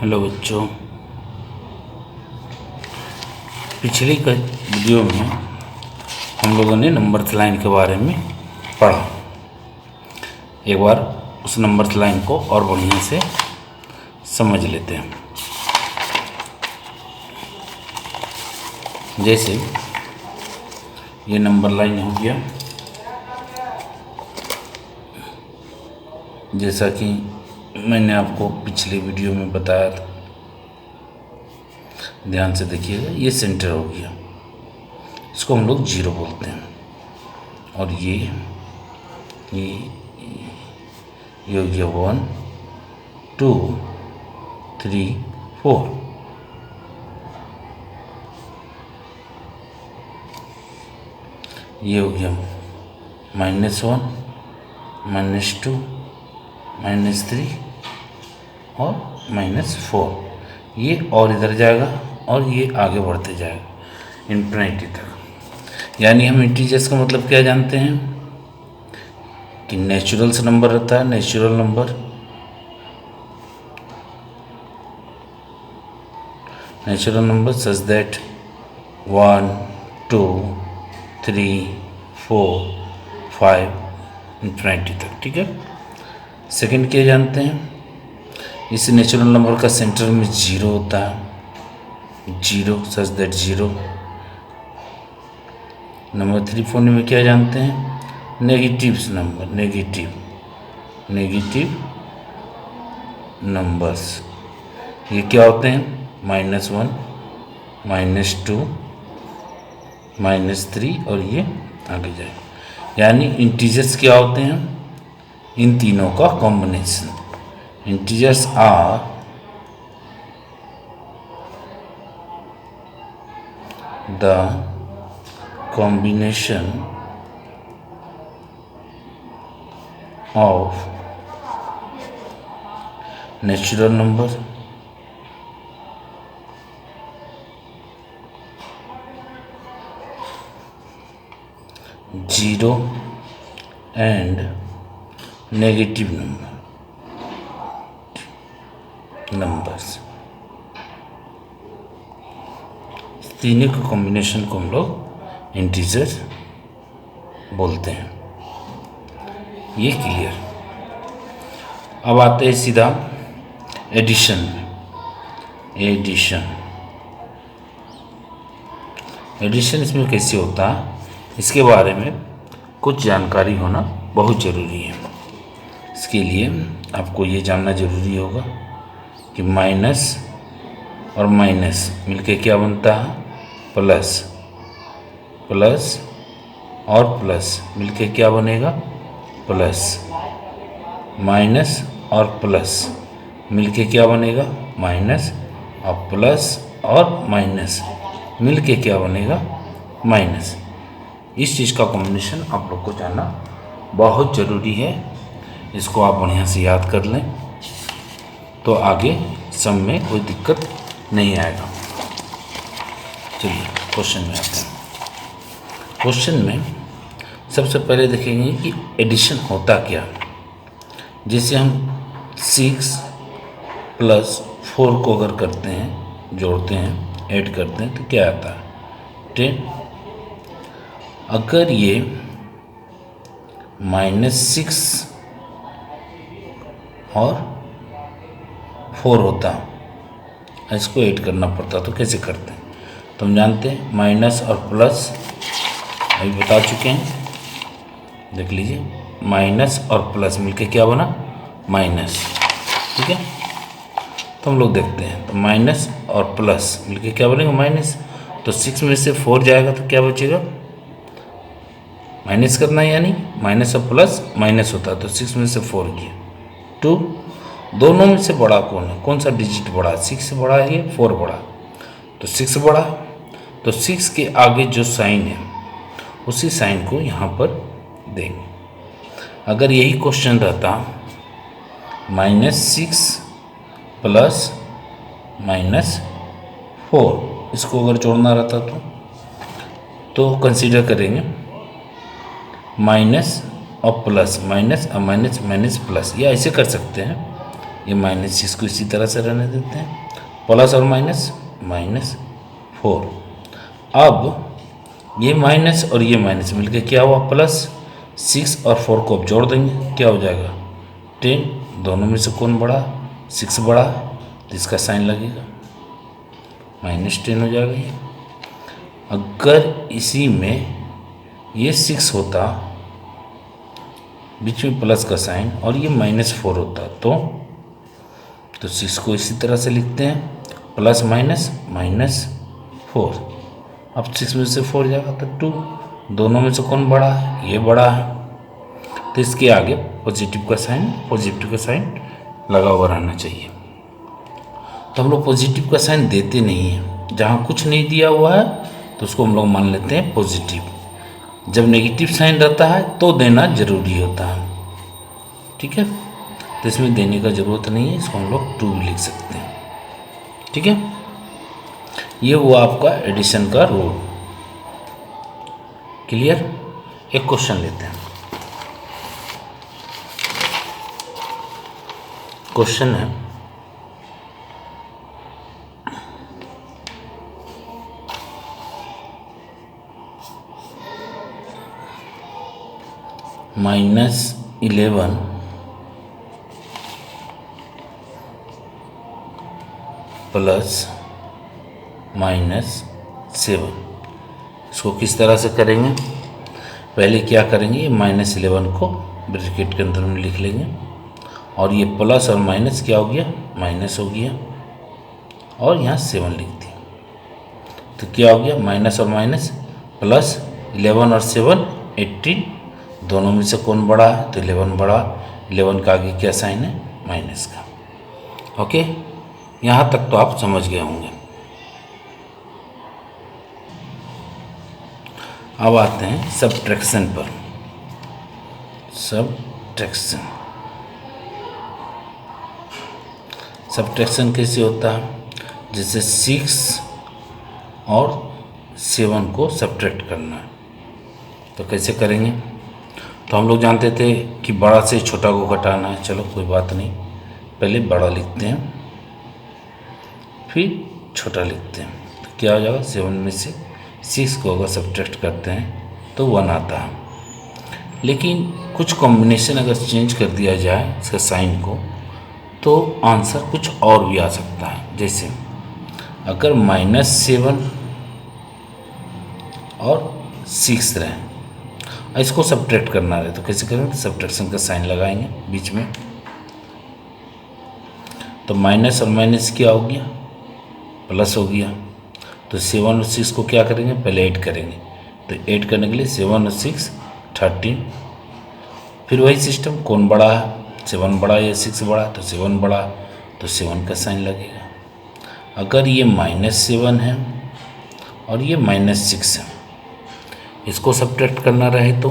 Hello बच्चों, पिछली video में हम लोगों ने नंबर्स लाइन के बारे में पढ़ा। एक बार उस नंबर्स लाइन को और बढ़िया से समझ लेते हैं। जैसे ये नंबर लाइन हो गया, जैसा कि मैंने आपको पिछली वीडियो में बताया था, ध्यान से देखिएगा। ये सेंटर हो गया, इसको हम लोग जीरो बोलते हैं। और ये हो गया 1 2 3 4। ये हो गया -1 -2 -3 और -4। ये और इधर जाएगा और ये आगे बढ़ते जाएगा इन्फिनिटी तक। यानी हम इंटीजर्स का मतलब क्या जानते हैं कि नेचुरल नंबर रहता है, natural number such that 1 2 3 4 5 infinity तक। ठीक है। सेकंड क्या जानते हैं, इस नेचुरल नंबर का सेंटर में जीरो होता है, zero such that zero. Number 3 4 में क्या जानते हैं, नेगेटिव नंबर, नेगेटिव नंबर्स। ये क्या होते हैं, -1 -2 -3 और ये आगे जाए। यानी इंटीजर्स क्या होते हैं, इन तीनों का combination. Integers are the combination of natural number zero and negative numbers. तीनों के कॉम्बिनेशन को हम लोग इंटीजर बोलते हैं। ये क्लियर। अब आते हैं सीधा एडिशन में। एडिशन इसमें कैसे होता है, इसके बारे में कुछ जानकारी होना बहुत ज़रूरी है। इसके लिए आपको ये जानना ज़रूरी होगा कि माइनस और माइनस मिलके क्या बनता है, प्लस। प्लस और प्लस मिलके क्या बनेगा, प्लस। माइनस और प्लस मिलके क्या बनेगा, माइनस। और प्लस और माइनस मिलके क्या बनेगा, माइनस। इस चीज़ का कॉम्बिनेशन आप लोग को जानना बहुत ज़रूरी है। इसको आप बढ़िया से याद कर लें तो आगे सम में कोई दिक्कत नहीं आएगा। चलिए क्वेश्चन में आते हैं। क्वेश्चन में सबसे पहले देखेंगे कि एडिशन होता क्या। जैसे हम 6 + 4 को अगर करते हैं, जोड़ते हैं, ऐड करते हैं तो क्या आता है, 10। अगर ये -6 और 4 होता, इसको ऐड करना पड़ता, तो कैसे करते हैं। तो हम जानते हैं माइनस और प्लस अभी बता चुके हैं, देख लीजिए। माइनस और प्लस मिलके क्या बना, माइनस। ठीक है। तो हम लोग देखते हैं, तो माइनस और प्लस मिलके क्या बनेगा, माइनस। तो 6 में से 4 जाएगा तो क्या बचेगा, माइनस करना है, यानी माइनस और प्लस माइनस होता है। तो 6 में से 4 गया 2। दोनों में से बड़ा कौन है, कौन सा डिजिट बड़ा है, 6 बड़ा है या 4 बड़ा। तो 6 बड़ा। तो 6 के आगे जो साइन है उसी साइन को यहाँ पर देंगे। अगर यही क्वेश्चन रहता -6 + -4, इसको अगर जोड़ना रहता तो कंसीडर करेंगे माइनस और प्लस, माइनस और माइनस माइनस प्लस, या ऐसे कर सकते हैं ये -6 को इसी तरह से रहने देते हैं, प्लस और माइनस -4। अब ये माइनस और ये माइनस मिलके क्या हुआ, +6 और 4 को अब जोड़ देंगे, क्या हो जाएगा 10। दोनों में से कौन बड़ा, 6 बड़ा, तो इसका साइन लगेगा -10 हो जाएगा ये। अगर इसी में ये 6 होता, बीच में प्लस का साइन, और ये -4 होता, तो 6 को इसी तरह से लिखते हैं, प्लस माइनस -4। अब 6 में से 4 जाएगा तो 2। दोनों में से कौन बड़ा है, ये बड़ा है, तो इसके आगे पॉजिटिव का साइन लगा हुआ रहना चाहिए। तो हम लोग पॉजिटिव का साइन देते नहीं हैं, जहाँ कुछ नहीं दिया हुआ है तो उसको हम लोग मान लेते हैं पॉजिटिव। जब नेगेटिव साइन रहता है तो देना जरूरी होता है, ठीक है। तो इसमें देने का ज़रूरत नहीं है, इसको हम लोग 2 भी लिख सकते हैं, ठीक है। ये हुआ आपका एडिशन का रूल। क्लियर। एक क्वेश्चन लेते हैं। क्वेश्चन है -11 प्लस -7। इसको किस तरह से करेंगे, पहले क्या करेंगे, ये -11 को ब्रैकेट के अंदर में लिख लेंगे, और ये प्लस और माइनस क्या हो गया, माइनस हो गया, और यहाँ 7 लिख दिया। तो क्या हो गया, माइनस और माइनस प्लस, 11 और 7 18। दोनों में से कौन बड़ा है, तो 11 बड़ा। 11 का आगे क्या साइन है, माइनस का। ओके, यहाँ तक तो आप समझ गए होंगे। अब आते हैं सब्ट्रैक्शन पर। सब्ट्रैक्शन कैसे होता है, जैसे 6 और 7 को सब्ट्रैक्ट करना है, तो कैसे करेंगे। तो हम लोग जानते थे कि बड़ा से छोटा को घटाना है, चलो कोई बात नहीं, पहले बड़ा लिखते हैं फिर छोटा लिखते हैं। तो क्या हो जाएगा, 7 में से 6 को अगर सब्ट्रैक्ट करते हैं तो 1 आता है। लेकिन कुछ कॉम्बिनेशन अगर चेंज कर दिया जाए इसका साइन को, तो आंसर कुछ और भी आ सकता है। जैसे अगर -7 और 6 रहे, इसको सब्ट्रैक्ट करना रहे, तो कैसे करेंगे, सब्ट्रैक्शन का साइन लगाएंगे बीच में। तो माइनस और माइनस क्या हो गया, प्लस हो गया। तो 7 और 6 को क्या करेंगे, पहले ऐड करेंगे। तो ऐड करने के लिए 7 और 6 13। फिर वही सिस्टम, कौन बड़ा है, 7 बड़ा या 6 बड़ा, तो 7 बड़ा, तो 7 का साइन लगेगा। अगर ये -7 है और ये -6 है, इसको सब्ट्रैक्ट करना रहे तो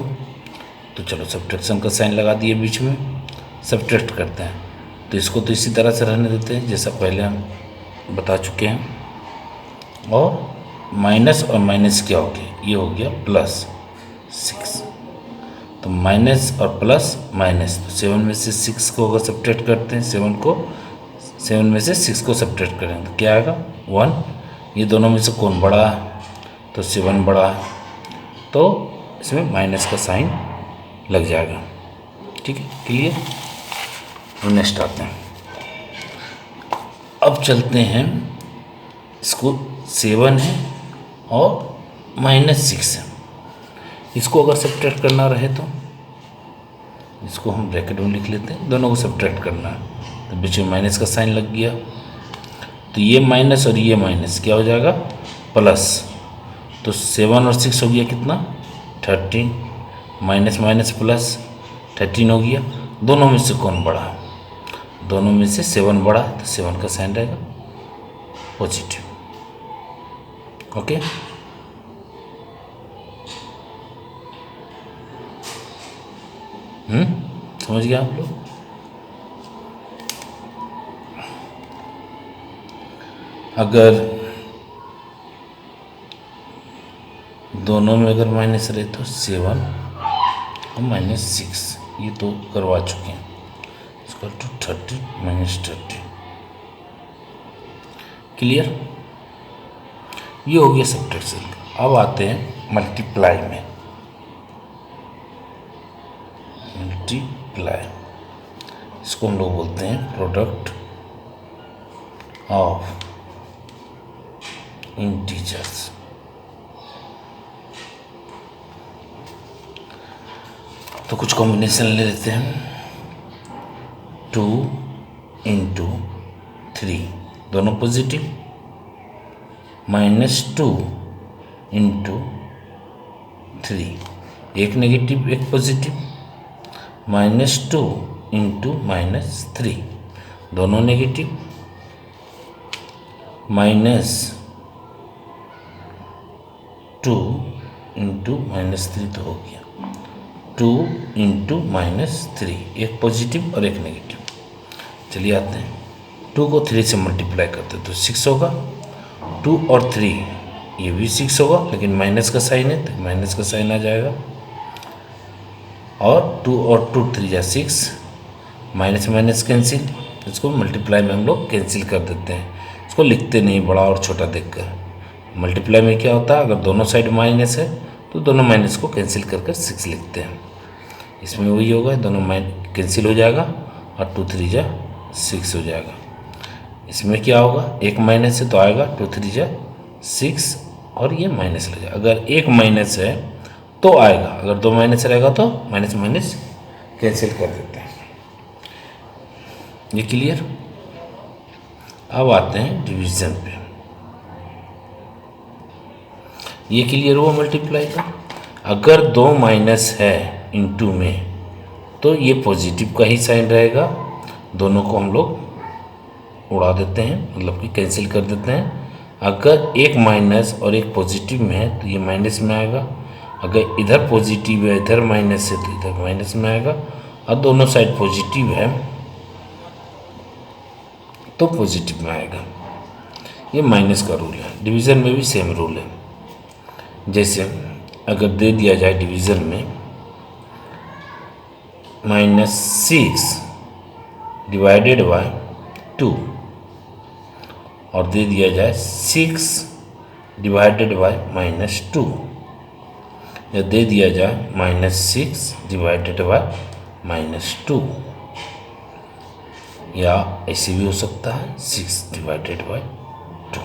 चलो सब्ट्रैक्शन का साइन लगा दिए बीच में, सब्ट्रैक्ट करते हैं। तो इसको तो इसी तरह से रहने देते हैं जैसा पहले हम बता चुके हैं। और माइनस और माइनस क्या हो गया, ये हो गया +6। तो माइनस और प्लस माइनस, तो 7 में से 6 को अगर सब्ट्रैक्ट करते हैं, 7 में से 6 को सब्ट्रैक्ट करें तो क्या आएगा, 1। ये दोनों में से कौन बड़ा है, तो 7 बड़ा है, तो इसमें माइनस का साइन लग जाएगा। ठीक है, क्लियर। नेक्स्ट आते हैं। अब चलते हैं, इसको 7 है और -6 है, इसको अगर सब्ट्रैक्ट करना रहे तो इसको हम ब्रैकेट में लिख लेते हैं, दोनों को सब्ट्रैक्ट करना है। तो बीच में माइनस का साइन लग गया, तो ये माइनस और ये माइनस क्या हो जाएगा, प्लस। तो 7 और 6 हो गया कितना, 13, माइनस माइनस प्लस 13 हो गया। दोनों में से कौन बड़ा, दोनों में से 7 बड़ा, तो 7 का साइन रहेगा पॉजिटिव। ओके, समझ गया आप लोग। अगर दोनों में अगर माइनस रहे तो 7 और -6, ये तो करवा चुके हैं, इसको इक्वल टू 30 माइनस 30। क्लियर? ये हो गया सब्ट्रैक्शन। अब आते हैं मल्टीप्लाई में। मल्टीप्लाई, इसको हम लोग बोलते हैं प्रोडक्ट ऑफ इंटीजर्स। तो कुछ कॉम्बिनेशन ले लेते हैं। 2 इंटू 3 दोनों पॉजिटिव, -2 इंटू 3 एक नेगेटिव एक पॉजिटिव, -2 इंटू -3 दोनों नेगेटिव, -2 इंटू -3 तो हो गया, 2 इंटू -3 एक पॉजिटिव और एक नेगेटिव। चलिए आते हैं 2 को 3 से मल्टीप्लाई करते हैं तो 6 होगा। 2 और 3 ये भी 6 होगा, लेकिन माइनस का साइन है तो माइनस का साइन आ जाएगा। और 2 और 2 3 या 6, माइनस माइनस कैंसिल, इसको मल्टीप्लाई में हम लोग कैंसिल कर देते हैं, इसको लिखते नहीं बड़ा और छोटा देखकर। मल्टीप्लाई में क्या होता है, अगर दोनों साइड माइनस है तो दोनों माइनस को कैंसिल कर 6 लिखते हैं। इसमें वही होगा, दोनों कैंसिल हो जाएगा और 2 3 जा 6 हो जाएगा। इसमें क्या होगा, एक माइनस है तो आएगा 2 3 जा 6 और ये माइनस लग जाएगा। अगर एक माइनस है तो आएगा, अगर 2 माइनस रहेगा तो माइनस माइनस कैंसिल कर देते हैं। ये क्लियर? अब आते हैं डिवीजन पे। ये क्लियर हुआ मल्टीप्लाई का। अगर 2 माइनस है इनटू में तो ये पॉजिटिव का ही साइन रहेगा, दोनों को हम लोग उड़ा देते हैं, मतलब कि कैंसिल कर देते हैं। अगर एक माइनस और एक पॉजिटिव में है तो ये माइनस में आएगा, अगर इधर पॉजिटिव है इधर माइनस है तो इधर माइनस में आएगा, और दोनों साइड पॉजिटिव है तो पॉजिटिव में आएगा। ये माइनस का रूल है। डिवीज़न में भी सेम रूल है। जैसे अगर दे दिया जाए डिवीज़न में -6 डिवाइडेड बाय 2 और दे दिया जाए 6 डिवाइडेड बाय -2, या दे दिया जाए -6 डिवाइडेड बाय -2, या ऐसे भी हो सकता है 6 डिवाइडेड बाय 2।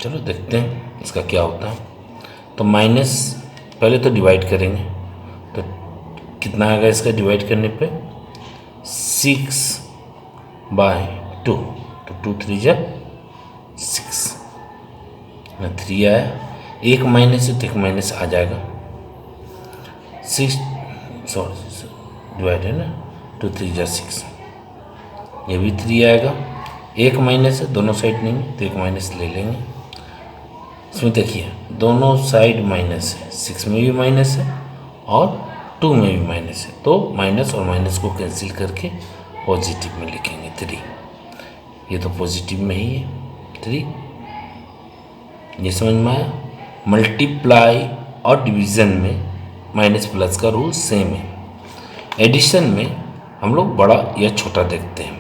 चलो देखते हैं इसका क्या होता है। तो माइनस पहले तो डिवाइड करेंगे तो कितना आएगा इसका डिवाइड करने पे, 6 बाय 2, तो 2 3 जा 6 में 3 आया, एक माइनस है तो एक माइनस आ जाएगा, 6 सॉरी डिवाइड है ना, 2 3 जा 6, ये भी 3 आएगा, एक माइनस है दोनों साइड नहीं तो एक माइनस ले लेंगे। इसमें देखिए दोनों साइड माइनस है, 6 में भी माइनस है और 2 में भी माइनस है, तो माइनस और माइनस को कैंसिल करके पॉजिटिव में लिखेंगे 3। ये तो पॉजिटिव में ही है 3। ये समझ में आया? मल्टीप्लाई और डिवीज़न में माइनस प्लस का रूल सेम है। एडिशन में हम लोग बड़ा या छोटा देखते हैं।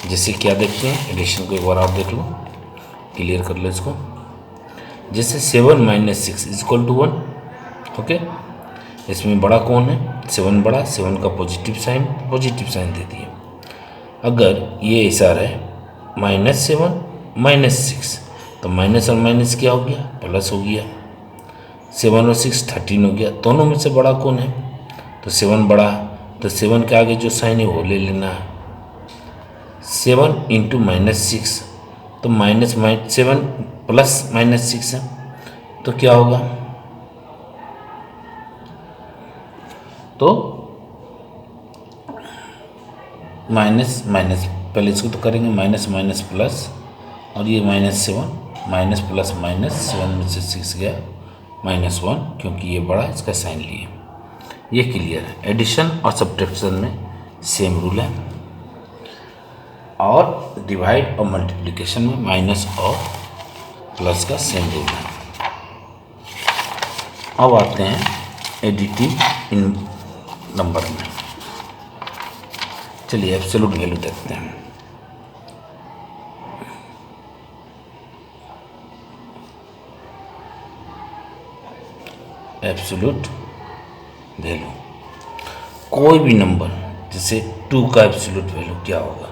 जैसे क्या देखते हैं, एडिशन को एक बार आप देख लो, क्लियर कर लो इसको। जैसे 7 minus 6 is equal to 1। Okay, इसमें बड़ा कौन है, 7 बड़ा, 7 का पॉजिटिव साइन दे दिए। अगर ये ऐसा रहे -7 -6 तो माइनस और माइनस क्या हो गया, प्लस हो गया। 7 और 6 13 हो गया। दोनों में से बड़ा कौन है, तो 7 बड़ा, तो 7 के आगे जो साइन है वो ले लेना है। 7 इंटू -6 तो -7 प्लस -6 है, तो क्या होगा, तो माइनस माइनस, पहले इसको तो करेंगे माइनस माइनस प्लस, और ये -7 माइनस प्लस माइनस, 7 में से 6 गया -1, क्योंकि ये बड़ा इसका साइन लिए। ये क्लियर है। एडिशन और सब्ट्रैक्शन में सेम रूल है, और डिवाइड और मल्टीप्लिकेशन में माइनस और प्लस का सेम रूल है। अब आते हैं एडिटिव इन नंबर में। चलिए एब्सोल्यूट वैल्यू देखते हैं। एब्सोल्यूट वैल्यू कोई भी नंबर, जैसे 2 का एब्सोल्यूट वैल्यू क्या होगा,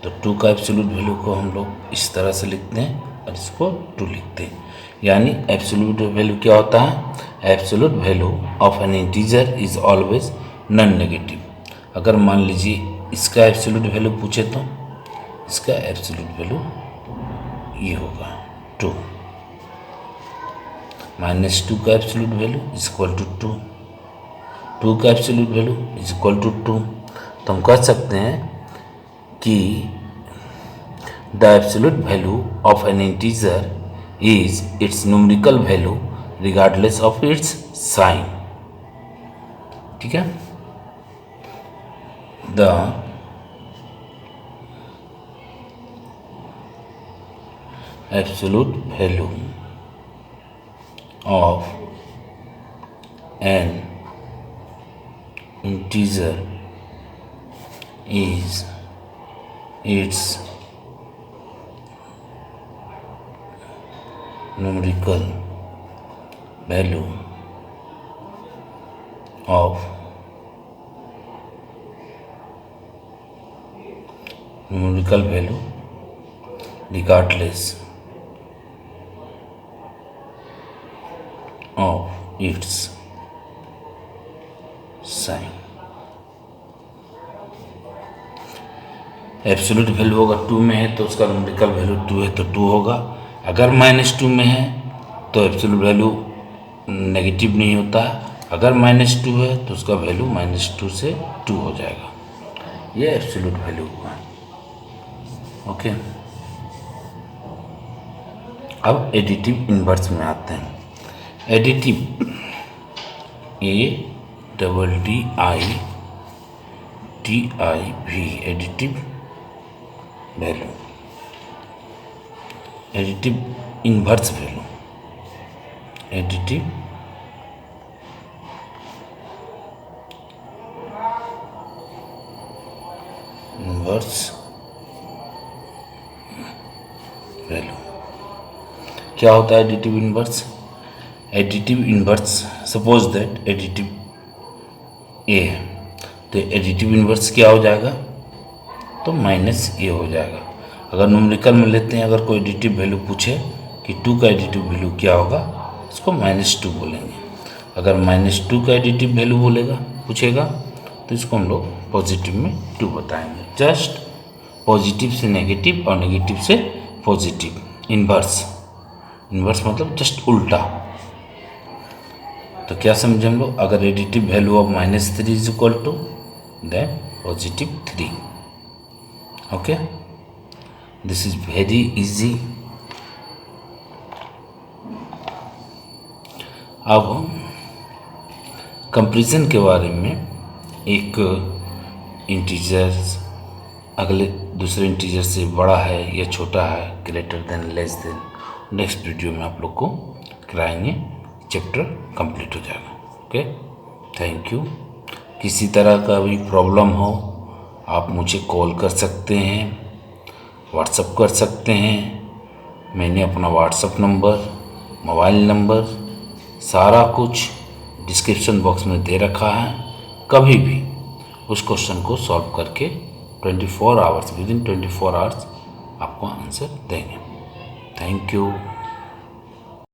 तो 2 का एब्सोल्यूट वैल्यू को हम लोग इस तरह से लिखते हैं और इसको 2 लिखते हैं। यानी एब्सोल्यूट वैल्यू क्या होता है, absolute value of an integer is always non negative. अगर मान लीजिए इसका एब्सोल्यूट वैल्यू पूछे तो इसका एब्सोल्यूट वैल्यू ये होगा 2, -2 का absolute value is equal to 2, 2 का absolute value is equal to 2। तो हम कह सकते हैं कि the absolute value of an integer is its numerical value regardless of its sign. ठीक है, the absolute value of an integer is its numerical value of regardless of its sign. Absolute value अगर 2 में है तो उसका numerical value 2 है तो 2 होगा। अगर -2 में है तो एब्सोल्यूट वैल्यू नेगेटिव नहीं होता है। अगर -2 है तो उसका वैल्यू -2 से 2 हो जाएगा। ये एब्सोल्यूट वैल्यू हुआ। ओके, अब एडिटिव इन्वर्स में आते हैं। Additive ADDITIV additive value, additive inverse value, additive inverse value क्या होता है? Additive inverse, additive inverse suppose that additive a है तो एडिटिव इन्वर्स क्या हो जाएगा? तो -a हो जाएगा। अगर न्यूमेरिकल में लेते हैं, अगर कोई एडिटिव वैल्यू पूछे कि 2 का एडिटिव वैल्यू क्या होगा, उसको -2 बोलेंगे। अगर -2 का एडिटिव वैल्यू पूछेगा तो इसको हम लोग पॉजिटिव में 2 बताएंगे। जस्ट पॉजिटिव से नेगेटिव और नेगेटिव से पॉजिटिव, इन्वर्स। इन्वर्स मतलब जस्ट उल्टा। तो क्या समझे हम लोग? अगर additive value of -3 is equal to then +3। Okay, this is very easy. अब कंपैरिजन के बारे में, एक इंटीजर अगले दूसरे इंटीजर से बड़ा है या छोटा है, greater than, less than, next video में आप लोग को कराएंगे। चैप्टर कंप्लीट हो जाएगा। Okay, thank you. किसी तरह का भी प्रॉब्लम हो आप मुझे कॉल कर सकते हैं, व्हाट्सएप कर सकते हैं। मैंने अपना व्हाट्सएप नंबर, मोबाइल नंबर, सारा कुछ डिस्क्रिप्शन बॉक्स में दे रखा है। कभी भी उस क्वेश्चन को सॉल्व करके 24 आवर्स, विदिन 24 आवर्स आपको आंसर देंगे। Thank you.